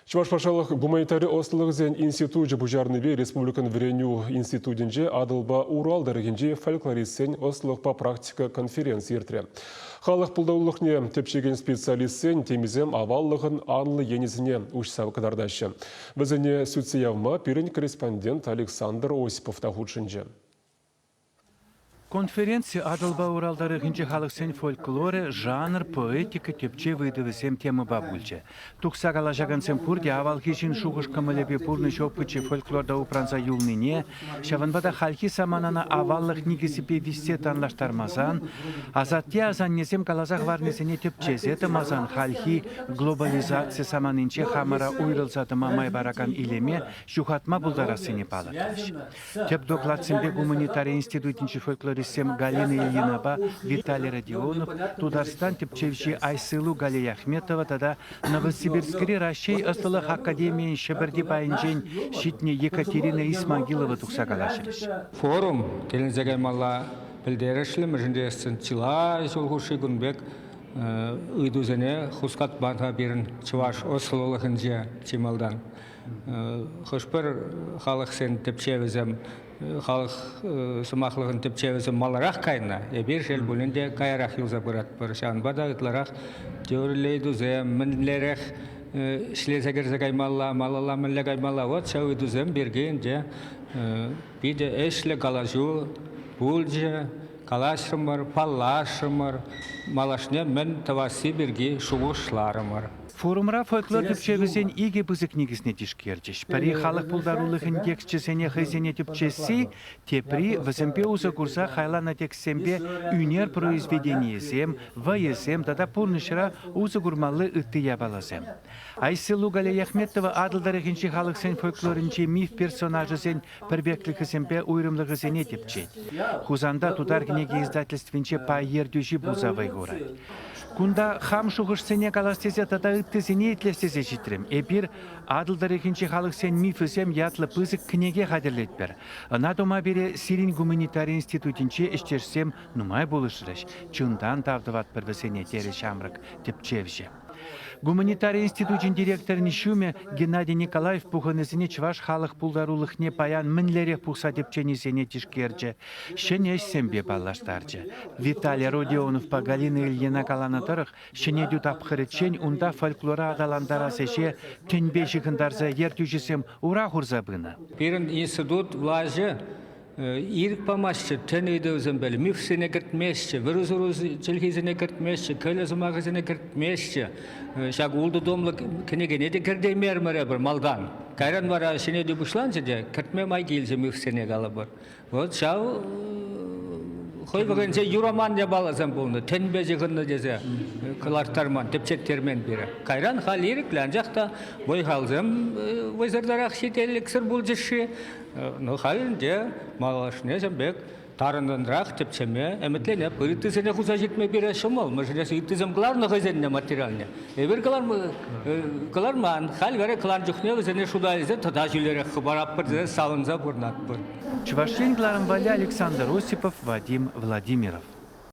Чувашпашалық гуманитары Ослығызен институт бұжарныбе Республикан Вреню институтинже Адылба Урал дәрігінже фольклористсен Ослықпа практика конференция ертірі. Халық пұлдаулықне тепшеген специалистсен темізем аваллығын анлы енізіне ұшсау кадардашы. Бізіне сүтсеявма пирен корреспондент Александр Осипов тағудшынже. Конференция Адылба Уралдары гинче халықсен фольклоры, жанр, поэтика тепче выдавысем темы бабульче. Тукса галажагансем пурде авал хишин шуғыш камалепе пурны шопыче фольклорда упранца юлныне, шаванбада хальхи саманана аваллық нигесіпе виссе танлаштармазан, азатте азаннесем калазақ варнесене тепчезеті мазан хальхи глобализация саманынче хамара уйрылзаты мамай баракан илеме шухатма булдарасыне палатыш. Теп докладсембе гуманитарий институтинче фольклоры Галина Ильинова, Виталий Родионов, Тударстан тепчевичи Айсылу Галия Ахметова, тогда Новосибирские Рашей Осталых Академии Шеберди Байнжень Щитни Екатерина Исмагилова Тухсагалашевич. Форум Келензагаймала Пельдерешле Мажендестен Тила Жолгуши Гунбек Идузене Хускат Банта Бирн Чуваш Ослолахынже Чималдан. Хошпер Халахсен Тепчевизем халық сымақлығын тіпчевізі маларақ кайна, ебір жел бөлінде кайарақ юза бұрат бір. Шанбада ұтларақ теорилейді зем, мінлерек шлезегерзе каймалла, малалла мінле каймалла, от шауыды зем берген же биде эшле калажу, бұлже, калашрымыр, паллашрымыр, малашне мен таваси берге шуғышларымыр. Форумра фольклор тепчевізен иге бізік негізіне тишкердіш. Пари халық пұлдарулығын текстчесене хызене тепчесі, тепри візімпе ұзы курса хайлана текстсембе үнер произведениезем, вайезем, тада пұрнышыра ұзы курмалы үтті ябалазем. Айсылу Галия Ахметова адылдарығынші халықсен фольклорынче миф персонажызен пірбекліхізембе уйрымлығызене тепчет. Хузанда тударгінеге издательственче па ердюжі бұзавай ғорай. Кунда хам шуғышсене каластезе тада үттізіне етлестезе житрем. Эпир адылдарығынче халықсен мифізем ятлы пызык кінеге қадірлет бір. Ана дома бере Сирин гуманитарий институтинче іштерсем нумай болышырыш. Чундан тавдыват бірвісене тері шамрық тепчевже. Гуманитарий институтин директорын шуме Геннадий Николаев пуханызыне чваш халық пулдарулықне паян мінлерек пухса тепченезене тишкерже. Шене сембе баллаштарже. Виталий Родионов па Галина Ильина каланатырық шене дют апхырычен унда фольклора адаландара сеше тенбе жығындарза ертюжесем ура хурзабына. Пирен институт влажы ирк памашчы, тенейді өзім бәлі, мифсіне кіртмешчі, віріз-ұрыз челхизіне кіртмешчі, көлі-зымағызіне кіртмешчі, шақ ұлды домлы кінеге неде кірдей мермірі бір малдан. Кайран бара шіне де бұшланчы де, кіртме май келзі мифсіне қалы бір. Вот шау қой бұғынше юраман де балазам болны, тенбе жығынны дезе, қылартарман, тепчеттермен бері. Кайран қал ерік, лән жақта бой қалзым, вайзардарақ шетелік сыр бұл жышшы. Ну, халінде малашне жамбек тарындандырақ тепчеме, әмітлене, пырыттысыне құза жетме бере шымал, мәжінесі иттізім қыларны ғызенне материалне. Эбір қыларман, хал вере қылар жүхне ғызене шудайызы, тата жүлері қыбарап бірді салынза бұрнат бұр. Чувашин Гларамвали Александр Осипов, Вадим Владимиров.